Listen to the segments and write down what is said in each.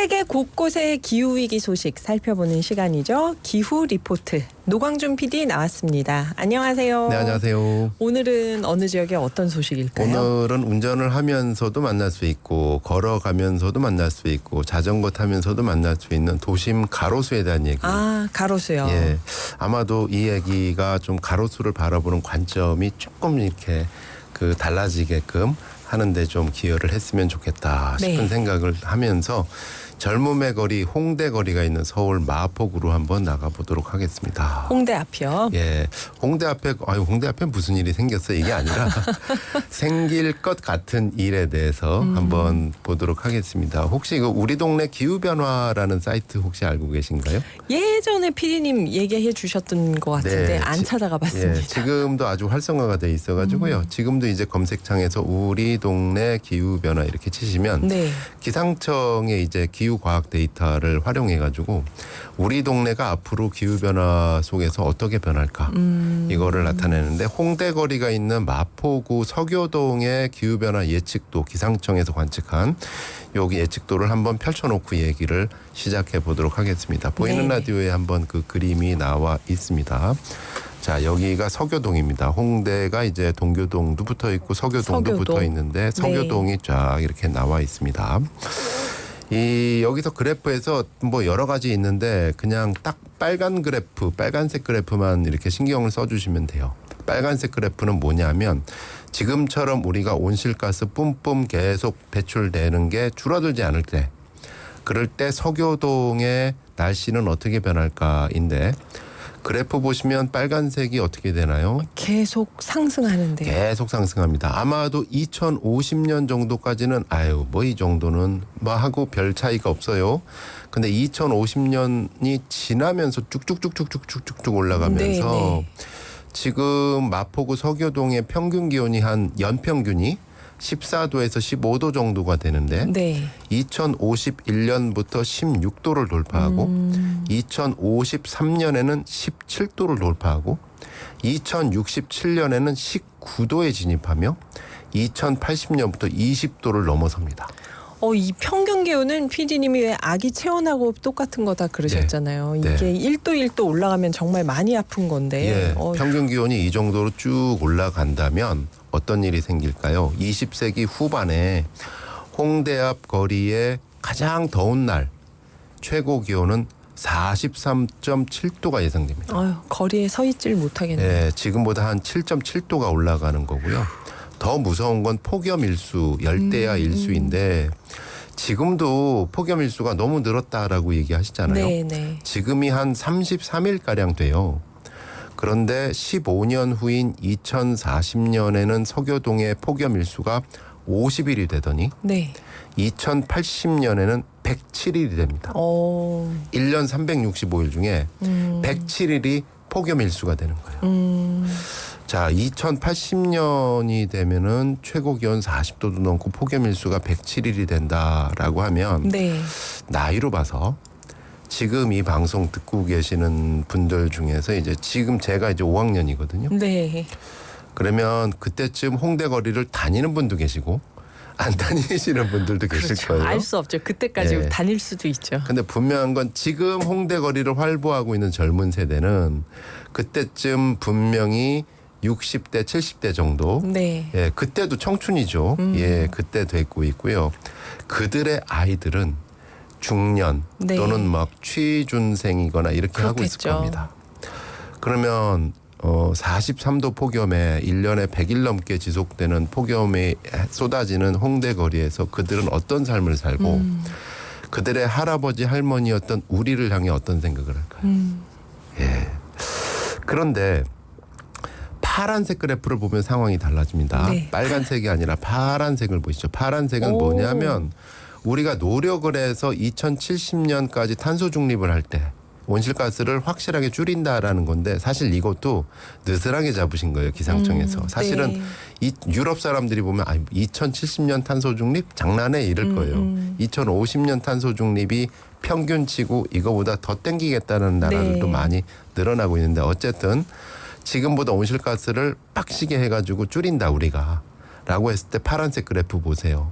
세계 곳곳의 기후위기 소식 살펴보는 시간이죠. 기후 리포트. 노광준 PD 나왔습니다. 안녕하세요. 네, 안녕하세요. 오늘은 어느 지역의 어떤 소식일까요? 오늘은 운전을 하면서도 만날 수 있고 걸어가면서도 만날 수 있고 자전거 타면서도 만날 수 있는 도심 가로수에 대한 얘기. 아, 가로수요. 예, 아마도 이 얘기가 좀 가로수를 바라보는 관점이 조금 이렇게 달라지게끔 하는데 좀 기여를 했으면 좋겠다 싶은 네. 생각을 하면서 젊음의 거리 홍대 거리가 있는 서울 마포구로 한번 나가보도록 하겠습니다. 홍대 앞이요? 예, 홍대 앞에 무슨 일이 생겼어 이게 아니라 생길 것 같은 일에 대해서 한번 보도록 하겠습니다. 혹시 우리 동네 기후변화라는 사이트 혹시 알고 계신가요? 예전에 PD님 얘기해 주셨던 것 같은데 네, 안 찾아가 봤습니다. 예, 지금도 아주 활성화가 돼 있어가지고요. 지금도 이제 검색창에서 우리 동네 기후변화 이렇게 치시면 네. 기상청의 이제 기후과학 데이터를 활용해가지고 우리 동네가 앞으로 기후변화 속에서 어떻게 변할까 이거를 나타내는데 홍대 거리가 있는 마포구 서교동의 기후변화 예측도 기상청에서 관측한 여기 예측도를 한번 펼쳐놓고 얘기를 시작해 보도록 하겠습니다. 보이는 네네. 라디오에 한번 그 그림이 나와 있습니다. 자, 여기가 서교동입니다. 홍대가 이제 동교동도 붙어 있고 서교동도 서교동. 붙어 있는데 서교동이 쫙 이렇게 나와 있습니다. 여기서 그래프에서 뭐 여러 가지 있는데 그냥 딱 빨간색 그래프만 이렇게 신경을 써주시면 돼요. 빨간색 그래프는 뭐냐면 지금처럼 우리가 온실가스 뿜뿜 계속 배출되는 게 줄어들지 않을 때, 그럴 때 서교동의 날씨는 어떻게 변할까인데 그래프 보시면 빨간색이 어떻게 되나요? 계속 상승하는데요. 계속 상승합니다. 아마도 2050년 정도까지는 뭐 이 정도는 뭐 하고 별 차이가 없어요. 근데 2050년이 지나면서 쭉쭉쭉쭉쭉쭉쭉 올라가면서 네네. 지금 마포구 서교동의 평균 기온이 한 연평균이 14도에서 15도 정도가 되는데 네. 2051년부터 16도를 돌파하고 2053년에는 17도를 돌파하고 2067년에는 19도에 진입하며 2080년부터 20도를 넘어섭니다. 이 평균 기온은 PD님이 왜 아기 체온하고 똑같은 거다 그러셨잖아요. 네. 이게 1도 올라가면 정말 많이 아픈 건데. 예, 평균 기온이 이 정도로 쭉 올라간다면 어떤 일이 생길까요? 20세기 후반에 홍대 앞 거리의 가장 더운 날 최고 기온은 43.7도가 예상됩니다. 거리에 서 있질 못하겠네요. 예, 지금보다 한 7.7도가 올라가는 거고요. 더 무서운 건 폭염일수, 열대야 일수인데 지금도 폭염일수가 너무 늘었다라고 얘기하시잖아요. 네네. 지금이 한 33일가량 돼요. 그런데 15년 후인 2040년에는 서교동의 폭염일수가 50일이 되더니 네. 2080년에는 107일이 됩니다. 1년 365일 중에 107일이 폭염일수가 되는 거예요. 자, 2080년이 되면은 최고 기온 40도도 넘고 폭염일수가 107일이 된다라고 하면 네. 나이로 봐서 지금 이 방송 듣고 계시는 분들 중에서 이제 지금 제가 이제 5학년이거든요. 네. 그러면 그때쯤 홍대 거리를 다니는 분도 계시고 안 다니시는 분들도 계실 그렇죠. 거예요. 알 수 없죠. 그때까지 예. 다닐 수도 있죠. 근데 분명한 건 지금 홍대 거리를 활보하고 있는 젊은 세대는 그때쯤 분명히 60대, 70대 정도. 네. 예, 그때도 청춘이죠. 예, 그때 되고 있고요. 그들의 아이들은 중년 네. 또는 막 취준생이거나 이렇게 하고 있을 그렇겠죠. 겁니다. 그러면 43도 폭염에 1년에 100일 넘게 지속되는 폭염이 쏟아지는 홍대 거리에서 그들은 어떤 삶을 살고 그들의 할아버지 할머니였던 우리를 향해 어떤 생각을 할까요? 예. 그런데 파란색 그래프를 보면 상황이 달라집니다. 네. 빨간색이 아니라 파란색을 보시죠. 파란색은 뭐냐면 우리가 노력을 해서 2070년까지 탄소 중립을 할 때 온실가스를 확실하게 줄인다라는 건데 사실 이것도 느슨하게 잡으신 거예요. 기상청에서. 사실은 네. 이 유럽 사람들이 보면 2070년 탄소 중립 장난해 이럴 거예요. 2050년 탄소 중립이 평균치고 이거보다 더 땡기겠다는 나라들도 네. 많이 늘어나고 있는데 어쨌든 지금보다 온실가스를 빡시게 해가지고 줄인다 우리가 라고 했을 때 파란색 그래프 보세요.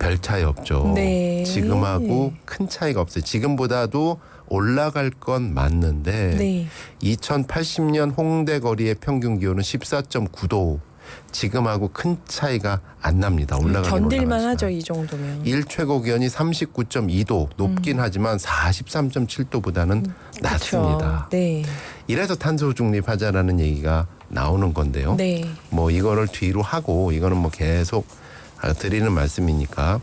별 차이 없죠. 네. 지금하고 큰 차이가 없어요. 지금보다도 올라갈 건 맞는데 네. 2080년 홍대 거리의 평균 기온은 14.9도. 지금하고 큰 차이가 안 납니다. 올라가긴 견딜만 올라가지만. 하죠, 이 정도면. 일 최고 기온이 39.2도 높긴 하지만 43.7도보다는 낮습니다. 그쵸. 네. 이래서 탄소 중립하자라는 얘기가 나오는 건데요. 네. 뭐 이거를 뒤로 하고 이거는 뭐 계속 드리는 말씀이니까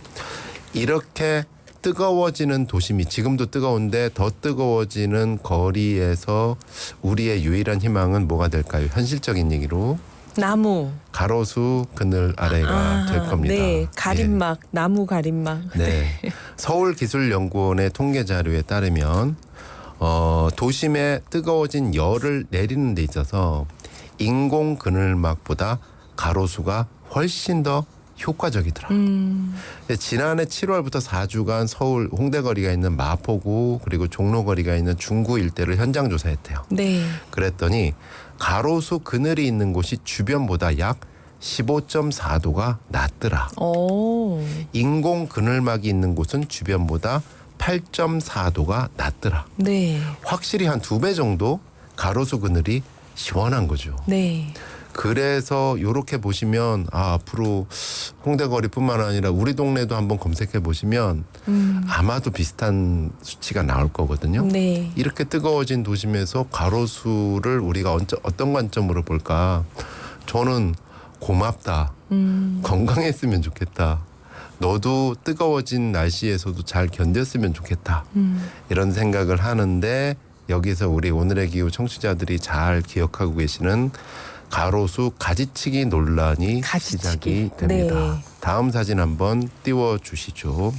이렇게 뜨거워지는 도심이 지금도 뜨거운데 더 뜨거워지는 거리에서 우리의 유일한 희망은 뭐가 될까요? 현실적인 얘기로 나무. 가로수 그늘 아래가 될 겁니다. 네. 가림막. 나무 가림막. 네. 서울기술연구원의 통계 자료에 따르면 도심에 뜨거워진 열을 내리는 데 있어서 인공 그늘막보다 가로수가 훨씬 더 효과적이더라. 지난해 7월부터 4주간 서울 홍대거리가 있는 마포구 그리고 종로거리가 있는 중구 일대를 현장 조사했대요. 네. 그랬더니 가로수 그늘이 있는 곳이 주변보다 약 15.4도가 낮더라. 오. 인공 그늘막이 있는 곳은 주변보다 8.4도가 낮더라. 네. 확실히 한 2배 정도 가로수 그늘이 시원한 거죠. 네. 그래서 이렇게 보시면 앞으로 홍대거리뿐만 아니라 우리 동네도 한번 검색해 보시면 아마도 비슷한 수치가 나올 거거든요. 네. 이렇게 뜨거워진 도심에서 가로수를 우리가 어떤 관점으로 볼까? 저는 고맙다. 건강했으면 좋겠다. 너도 뜨거워진 날씨에서도 잘 견뎠으면 좋겠다. 이런 생각을 하는데 여기서 우리 오늘의 기후 청취자들이 잘 기억하고 계시는 가로수 가지치기 논란이 시작이 됩니다. 네. 다음 사진 한번 띄워주시죠.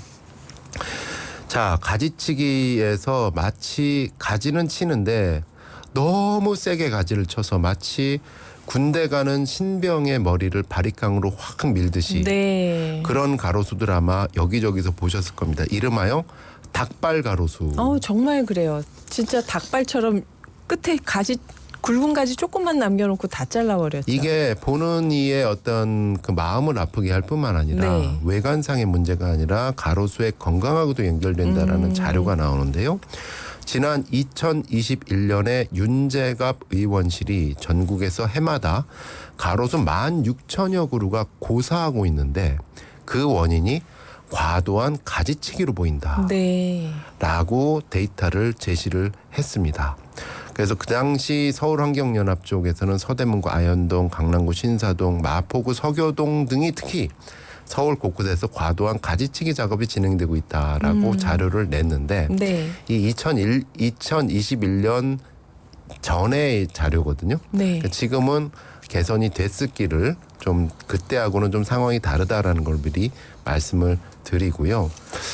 자, 가지치기에서 마치 가지는 치는데 너무 세게 가지를 쳐서 마치 군대 가는 신병의 머리를 바리깡으로 확 밀듯이 네. 그런 가로수들 아마 여기저기서 보셨을 겁니다. 이름하여 닭발 가로수. 정말 그래요. 진짜 닭발처럼 끝에 굵은 가지 조금만 남겨놓고 다 잘라버렸죠. 이게 보는 이의 어떤 그 마음을 아프게 할 뿐만 아니라 네. 외관상의 문제가 아니라 가로수의 건강하고도 연결된다라는 자료가 나오는데요. 지난 2021년에 윤재갑 의원실이 전국에서 해마다 가로수 16,000여 그루가 고사하고 있는데 그 원인이 과도한 가지치기로 보인다. 네. 라고 데이터를 제시를 했습니다. 그래서 그 당시 서울환경연합 쪽에서는 서대문구 아현동, 강남구 신사동, 마포구 서교동 등이 특히 서울 곳곳에서 과도한 가지치기 작업이 진행되고 있다라고 자료를 냈는데 네. 이 2021년 전의 자료거든요. 네. 그러니까 지금은 개선이 됐을기를 좀 그때하고는 좀 상황이 다르다라는 걸 미리 말씀을 드리고요.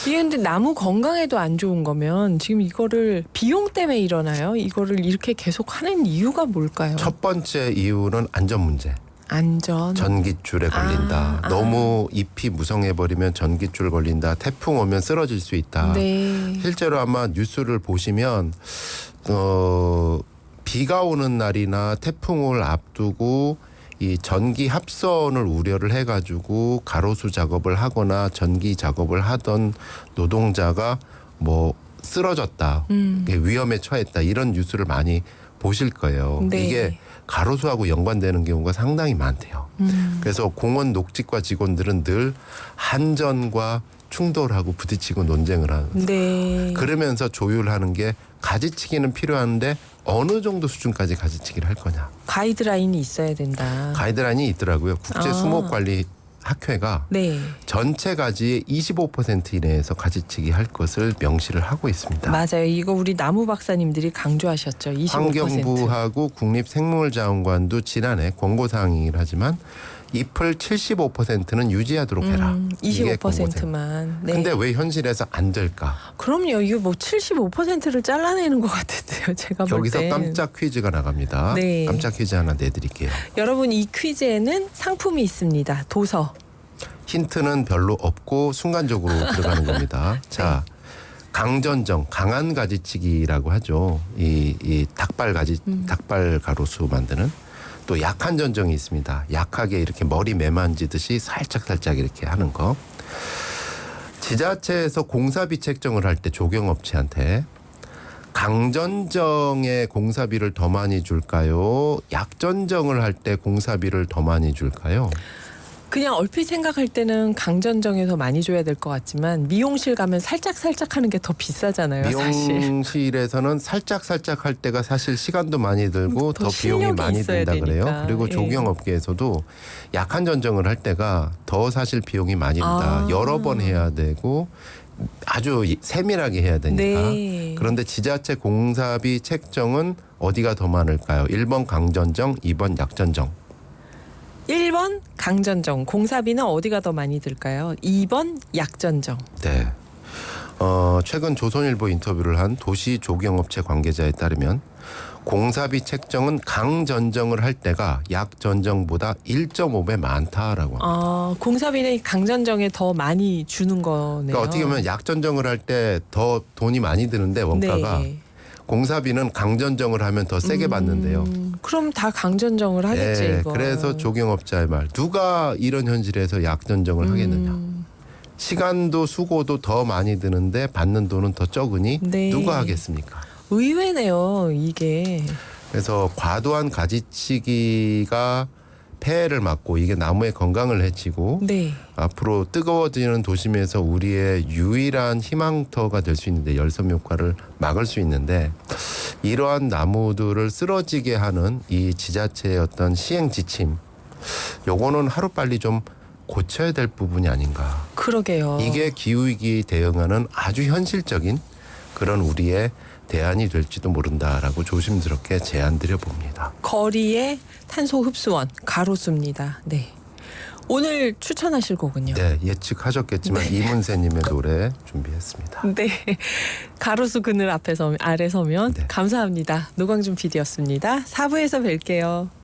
이게 근데 나무 건강에도 안 좋은 거면 지금 이거를 비용 때문에 일어나요? 이거를 이렇게 계속 하는 이유가 뭘까요? 첫 번째 이유는 안전 문제. 안전. 전깃줄에 걸린다. 너무 잎이 무성해버리면 전깃줄 걸린다. 태풍 오면 쓰러질 수 있다. 네. 실제로 아마 뉴스를 보시면 비가 오는 날이나 태풍을 앞두고 이 전기 합선을 우려를 해가지고 가로수 작업을 하거나 전기 작업을 하던 노동자가 뭐 쓰러졌다, 이게 위험에 처했다 이런 뉴스를 많이 보실 거예요. 네. 이게 가로수하고 연관되는 경우가 상당히 많대요. 그래서 공원 녹직과 직원들은 늘 한전과 충돌하고 부딪히고 논쟁을 하는. 네. 그러면서 조율하는 게 가지치기는 필요한데 어느 정도 수준까지 가지치기를 할 거냐. 가이드라인이 있어야 된다. 가이드라인이 있더라고요. 국제수목관리학회가 네. 전체 가지의 25% 이내에서 가지치기 할 것을 명시를 하고 있습니다. 맞아요. 이거 우리 나무 박사님들이 강조하셨죠. 25%. 환경부하고 국립생물자원관도 지난해 권고사항이긴 하지만 잎을 75%는 유지하도록 해라. 이게 권고사항. 25%만. 네. 근데 왜 현실에서 안 될까? 그럼요. 이거 뭐 75%를 잘라내는 것 같은데요. 제가 볼 여기서 땐. 깜짝 퀴즈가 나갑니다. 네. 깜짝 퀴즈 하나 내드릴게요. 여러분 이 퀴즈에는 상품이 있습니다. 도서. 힌트는 별로 없고 순간적으로 들어가는 겁니다. 자, 강전정, 강한 가지치기라고 하죠. 이 닭발 가로수 만드는. 또 약한 전정이 있습니다. 약하게 이렇게 머리 매만지듯이 살짝 이렇게 하는 거. 지자체에서 공사비 책정을 할 때 조경업체한테 강전정에 공사비를 더 많이 줄까요? 약전정을 할 때 공사비를 더 많이 줄까요? 그냥 얼핏 생각할 때는 강전정에서 많이 줘야 될 것 같지만 미용실 가면 살짝 하는 게 더 비싸잖아요. 사실. 미용실에서는 살짝 할 때가 사실 시간도 많이 들고 더 비용이 실력이 많이 있어야 든다 그래요. 되니까. 그리고 예. 조경업계에서도 약한 전정을 할 때가 더 사실 비용이 많이 든다. 아. 여러 번 해야 되고 아주 세밀하게 해야 되니까. 네. 그런데 지자체 공사비 책정은 어디가 더 많을까요? 1번 강전정, 2번 약전정. 1번 강전정 공사비는 어디가 더 많이 들까요? 2번 약전정. 네. 최근 조선일보 인터뷰를 한 도시조경업체 관계자에 따르면 공사비 책정은 강전정을 할 때가 약전정보다 1.5배 많다라고 합니다. 공사비는 강전정에 더 많이 주는 거네요. 그러니까 어떻게 보면 약전정을 할 때 더 돈이 많이 드는데 원가가 네. 공사비는 강전정을 하면 더 세게 받는데요. 그럼 다 강전정을 하겠지. 네, 이거. 그래서 조경업자의 말. 누가 이런 현실에서 약전정을 하겠느냐. 시간도 수고도 더 많이 드는데 받는 돈은 더 적으니 네. 누가 하겠습니까? 의외네요, 이게. 그래서 과도한 가지치기가 폐해를 막고 이게 나무의 건강을 해치고 네. 앞으로 뜨거워지는 도심에서 우리의 유일한 희망터가 될 수 있는데 열섬 효과를 막을 수 있는데 이러한 나무들을 쓰러지게 하는 이 지자체의 어떤 시행 지침 요거는 하루빨리 좀 고쳐야 될 부분이 아닌가. 그러게요. 이게 기후위기 대응하는 아주 현실적인 그런 우리의 대안이 될지도 모른다라고 조심스럽게 제안드려 봅니다. 거리의 탄소 흡수원 가로수입니다. 네. 오늘 추천하실 곡은요? 네, 예측하셨겠지만 이문세님의 노래 준비했습니다. 네. 가로수 그늘 아래 서면 네. 감사합니다. 노광준 PD였습니다. 4부에서 뵐게요.